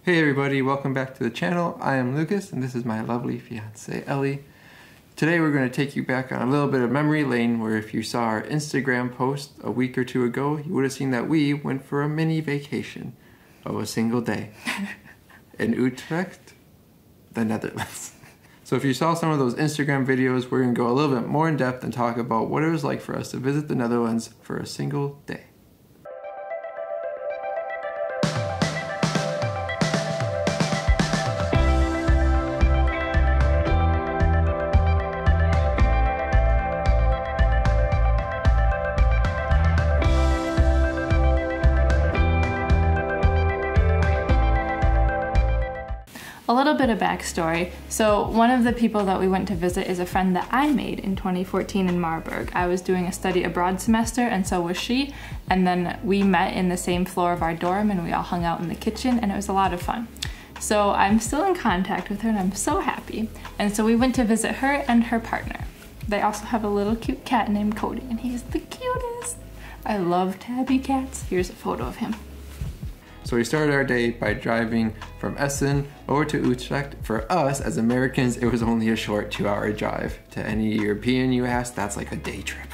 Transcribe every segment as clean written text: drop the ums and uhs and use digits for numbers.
Hey everybody, welcome back to the channel. I am Lucas and this is my lovely fiance Ellie. Today we're going to take you back on a little bit of memory lane where if you saw our Instagram post a week or two ago, you would have seen that we went for a mini vacation of a single day in Utrecht, the Netherlands. So if you saw some of those Instagram videos, we're going to go a little bit more in depth and talk about what it was like for us to visit the Netherlands for a single day. A little bit of backstory. So one of the people that we went to visit is a friend that I made in 2014 in Marburg. I was doing a study abroad semester and so was she. And then we met in the same floor of our dorm and we all hung out in the kitchen and it was a lot of fun. So I'm still in contact with her and I'm so happy. And so we went to visit her and her partner. They also have a little cute cat named Cody and he's the cutest. I love tabby cats. Here's a photo of him. So we started our day by driving from Essen over to Utrecht. For us, as Americans, it was only a short 2-hour drive. To any European you ask, that's like a day trip.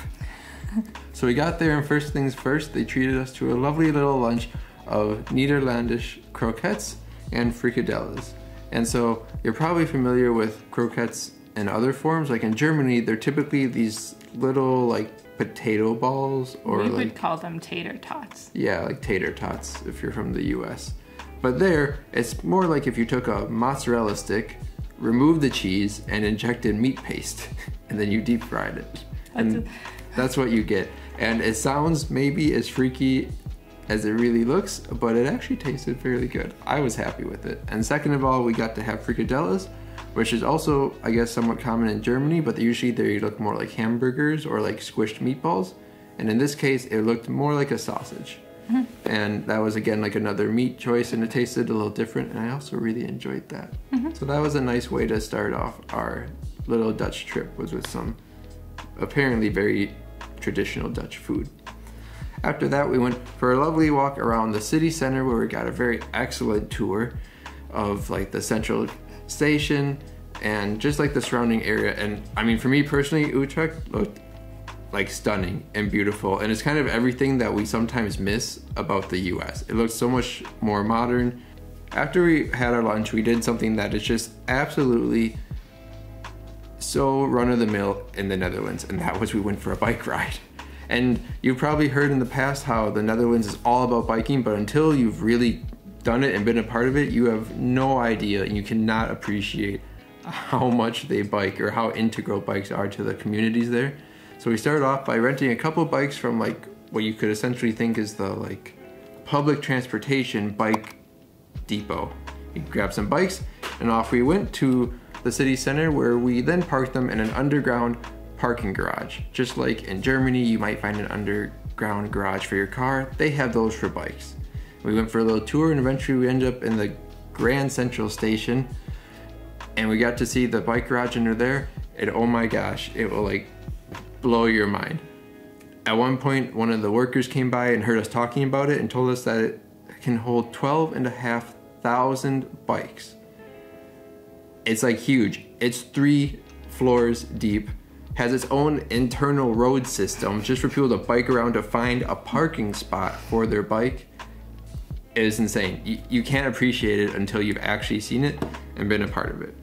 So we got there and first things first, they treated us to a lovely little lunch of Netherlandish croquettes and frikadelles. And so you're probably familiar with croquettes in other forms. Like in Germany, they're typically these little like potato balls, or we would call them tater tots. Yeah, like tater tots if you're from the US. But there, it's more like if you took a mozzarella stick, removed the cheese, and injected meat paste, and then you deep fried it. And that's what you get. And it sounds maybe as freaky as it really looks, but it actually tasted fairly good. I was happy with it. And second of all, we got to have frikadelles, which is also, I guess, somewhat common in Germany, but usually they look more like hamburgers or like squished meatballs. And in this case, it looked more like a sausage. Mm-hmm. And that was, again, like another meat choice, and it tasted a little different, and I also really enjoyed that. Mm-hmm. So that was a nice way to start off our little Dutch trip, was with some apparently very traditional Dutch food. After that, we went for a lovely walk around the city center where we got a very excellent tour of like the central station and just like the surrounding area. And I mean, for me personally, Utrecht looked like stunning and beautiful, and it's kind of everything that we sometimes miss about the US. It looks so much more modern. After we had our lunch, we did something that is just absolutely so run-of-the-mill in the Netherlands, and that was we went for a bike ride. And you've probably heard in the past how the Netherlands is all about biking, but until you've really done it and been a part of it, you have no idea, and you cannot appreciate how much they bike or how integral bikes are to the communities there. So we started off by renting a couple bikes from like what you could essentially think is the like public transportation bike depot. We grabbed some bikes and off we went to the city center, where we then parked them in an underground parking garage. Just like in Germany, you might find an underground garage for your car. They have those for bikes. We went for a little tour and eventually we ended up in the Grand Central Station, and we got to see the bike garage under there, and oh my gosh, it will like blow your mind. At one point, one of the workers came by and heard us talking about it and told us that it can hold 12,500 bikes. It's like huge. It's 3 floors deep, has its own internal road system just for people to bike around to find a parking spot for their bike. It is insane. You can't appreciate it until you've actually seen it and been a part of it.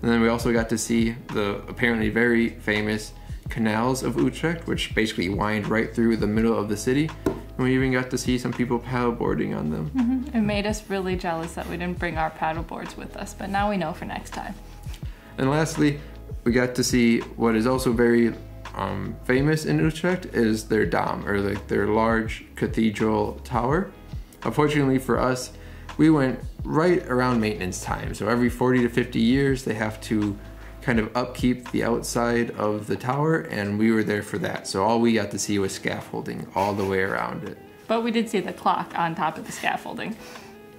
And then we also got to see the apparently very famous canals of Utrecht, which basically wind right through the middle of the city. And we even got to see some people paddleboarding on them. Mm-hmm. It made us really jealous that we didn't bring our paddle boards with us, but now we know for next time. And lastly, we got to see what is also very famous in Utrecht is their Dam, or like their large cathedral tower. Unfortunately for us, we went right around maintenance time. So every 40 to 50 years, they have to kind of upkeep the outside of the tower, and we were there for that. So all we got to see was scaffolding all the way around it. But we did see the clock on top of the scaffolding.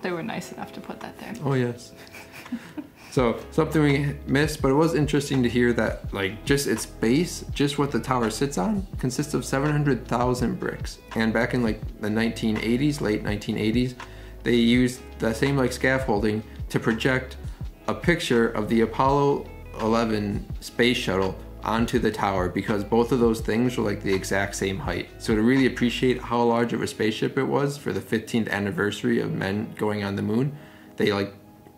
They were nice enough to put that there. Oh yes. So something we missed, but it was interesting to hear that like just its base, just what the tower sits on, consists of 700,000 bricks. And back in like the 1980s, late 1980s, they used the same like scaffolding to project a picture of the Apollo 11 space shuttle onto the tower, because both of those things were like the exact same height. So to really appreciate how large of a spaceship it was for the 15th anniversary of men going on the moon, they like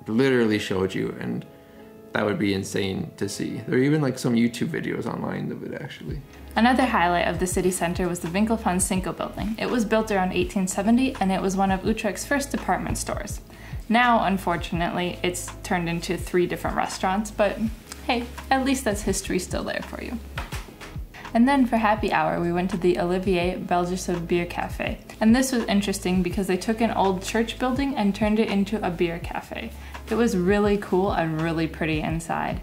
literally showed you, and that would be insane to see. There are even like some YouTube videos online of it actually. Another highlight of the city center was the Winkel van Sinkel building. It was built around 1870 and it was one of Utrecht's first department stores. Now, unfortunately, it's turned into 3 different restaurants, but hey, at least that's history still there for you. And then for happy hour, we went to the Olivier Belgische Beer Cafe. And this was interesting because they took an old church building and turned it into a beer cafe. It was really cool and really pretty inside.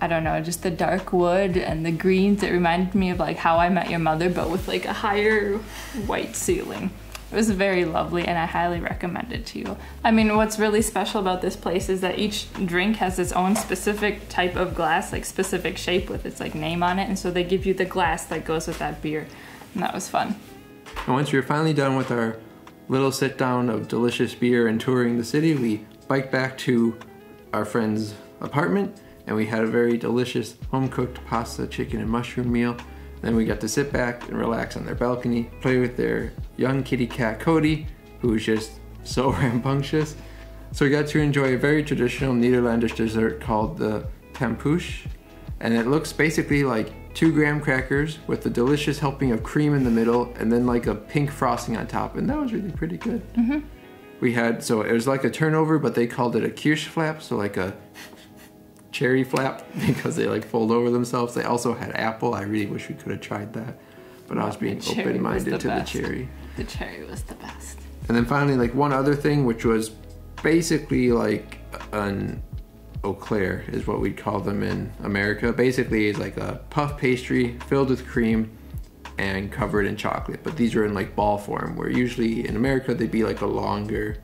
I don't know, just the dark wood and the greens, it reminded me of like How I Met Your Mother, but with like a higher white ceiling. It was very lovely and I highly recommend it to you. I mean, what's really special about this place is that each drink has its own specific type of glass, like specific shape with its like name on it, and so they give you the glass that goes with that beer, and that was fun. And once we were finally done with our little sit down of delicious beer and touring the city, we biked back to our friend's apartment and we had a very delicious home-cooked pasta, chicken, and mushroom meal. Then we got to sit back and relax on their balcony, play with their young kitty cat Cody, who was just so rambunctious. So we got to enjoy a very traditional Netherlandish dessert called the tompouce, and it looks basically like 2 graham crackers with a delicious helping of cream in the middle and then like a pink frosting on top, and that was really pretty good. We had, so it was like a turnover, but they called it a kirschflap, so like a cherry flap, because they like fold over themselves. They also had apple. I really wish we could have tried that, but I was being open-minded to the cherry. The cherry was the best. And then finally, like one other thing, which was basically like an eau claire is what we'd call them in America. Basically, it's like a puff pastry filled with cream and covered in chocolate, but these are in like ball form, where usually in America they'd be like a longer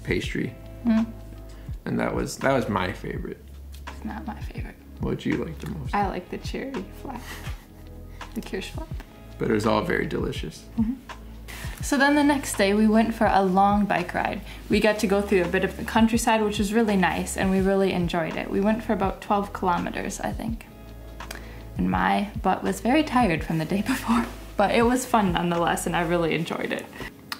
pastry. And that was my favorite. It's not my favorite. What'd you like the most? I like the cherry flap, the kirschflap. But it was all very delicious. So then the next day we went for a long bike ride. We got to go through a bit of the countryside, which was really nice, and we really enjoyed it. We went for about 12 kilometers, I think. And my butt was very tired from the day before, but it was fun nonetheless, and I really enjoyed it.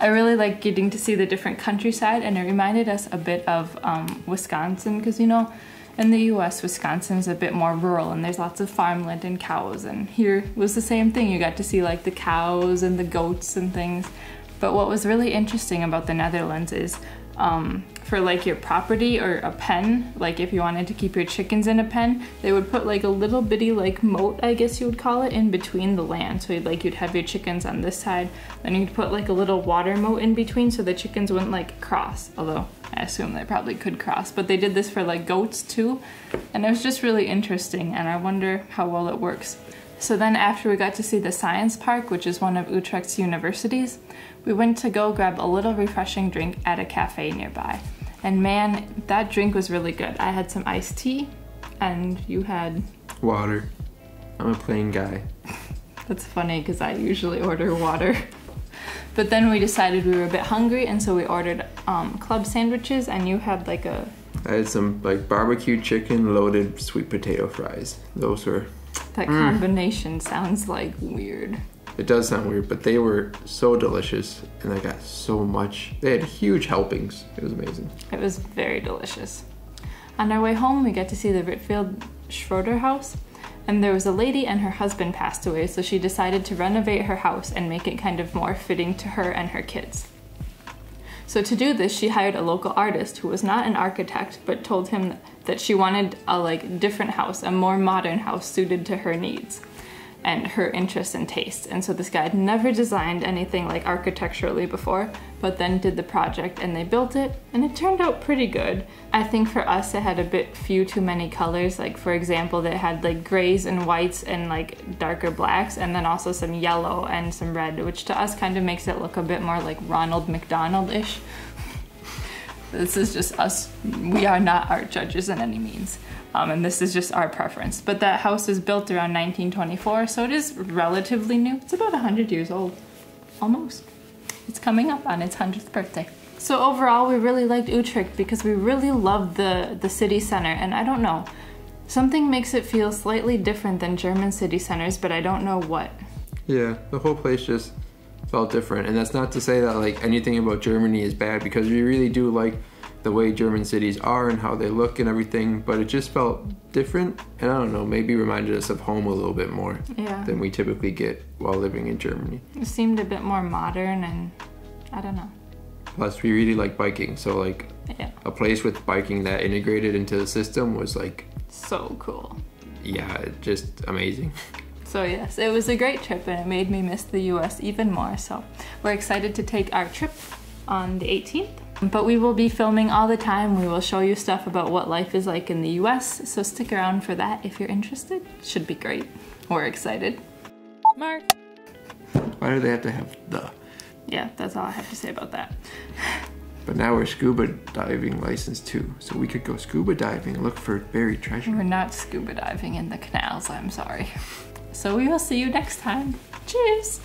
I really like getting to see the different countryside, and it reminded us a bit of Wisconsin, because you know, in the US, Wisconsin is a bit more rural and there's lots of farmland and cows, and here was the same thing. You got to see like the cows and the goats and things. But what was really interesting about the Netherlands is for like your property or a pen, like if you wanted to keep your chickens in a pen, they would put like a little bitty like moat, I guess you would call it, in between the land. So you'd have your chickens on this side, then you'd put like a little water moat in between so the chickens wouldn't like cross, although I assume they probably could cross. But they did this for like goats too, and it was just really interesting, and I wonder how well it works. So then after we got to see the science park, which is one of Utrecht's universities, we went to go grab a little refreshing drink at a cafe nearby. And man, that drink was really good. I had some iced tea, and you had... water. I'm a plain guy. That's funny, because I usually order water. But then we decided we were a bit hungry, and so we ordered club sandwiches, and you had like a... I had some like barbecue chicken loaded sweet potato fries. Those were... That combination sounds like weird. It does sound weird, but they were so delicious, and I got so much. They had huge helpings. It was amazing. It was very delicious. On our way home, we got to see the Ritfield Schroeder house, and there was a lady and her husband passed away, so she decided to renovate her house and make it kind of more fitting to her and her kids. So to do this, she hired a local artist who was not an architect, but told him that she wanted a like different house, a more modern house suited to her needs and her interests and tastes. And so this guy had never designed anything like architecturally before, but then did the project and they built it, and it turned out pretty good. I think for us it had a bit few too many colors. Like for example, they had like grays and whites and like darker blacks, and then also some yellow and some red, which to us kind of makes it look a bit more like Ronald McDonald-ish. This is just us. We are not art judges in any means. And this is just our preference. But that house is built around 1924, so it is relatively new. It's about 100 years old, almost. It's coming up on its 100th birthday. So overall, we really liked Utrecht because we really loved the city center, and I don't know, something makes it feel slightly different than German city centers, but I don't know what. Yeah, the whole place just felt different, and that's not to say that like anything about Germany is bad, because we really do like the way German cities are and how they look and everything, but it just felt different, and I don't know, maybe reminded us of home a little bit more than we typically get while living in Germany. It seemed a bit more modern, and I don't know. Plus, we really like biking, so like a place with biking that integrated into the system was like so cool. Yeah, just amazing. So yes, it was a great trip, and it made me miss the US even more. So we're excited to take our trip on the 18th. But we will be filming all the time. We will show you stuff about what life is like in the US, so stick around for that if you're interested. Should be great. We're excited. Mark. Why do they have to have the? Yeah, that's all I have to say about that. But now we're scuba diving licensed too, so we could go scuba diving and look for buried treasure. We're not scuba diving in the canals, I'm sorry. So we will see you next time. Cheers!